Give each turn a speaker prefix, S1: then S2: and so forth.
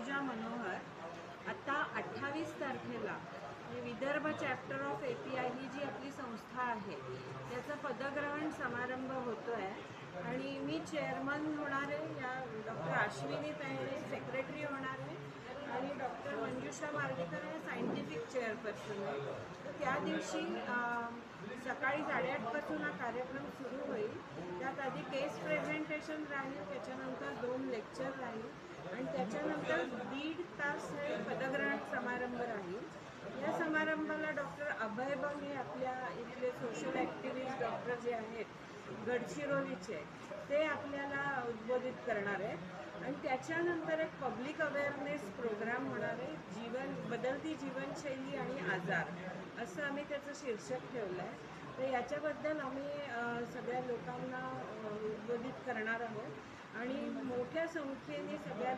S1: तनुजा मनोहर. आता 28 तारखेला Vidarbha chapter of API ही जी आपली संस्था आहे त्याचा पदग्रहण समारंभ होतो आहे आणि मी चेअरमन होणार आहे. या डॉक्टर अश्विनी तायडे सेक्रेटरी होणार आहे आणि डॉक्टर मंजुषा मार्डेकर हे सायंटिफिक चेअरपर्सन आहे. तर त्या दिवशी सकाळी 8:30 पासून हा कार्यक्रम सुरू होईल. त्यात आधी केस प्रेझेंटेशन राहील, त्याच्यानंतर 2 लेक्चर राहील आणि त्याच्यानंतर 1.5 तास हे पदग्रहण समारंभ राहील. या समारंभाला डॉक्टर अभय बंग हे आपल्या इथले सोशल ॲक्टिव्हिस्ट डॉक्टर जे आहेत गडचिरोलीचे, ते आपल्याला उद्बोधित करणार आहेत आणि त्याच्यानंतर एक पब्लिक अवेअरनेस प्रोग्राम होणार आहे. बदलती जीवनशैली आणि आजार असं आम्ही त्याचं शीर्षक ठेवलं आहे. तर याच्याबद्दल आम्ही सगळ्या लोकांना उद्बोधित करणार आहोत आणि मोठ्या संख्येने सगळ्या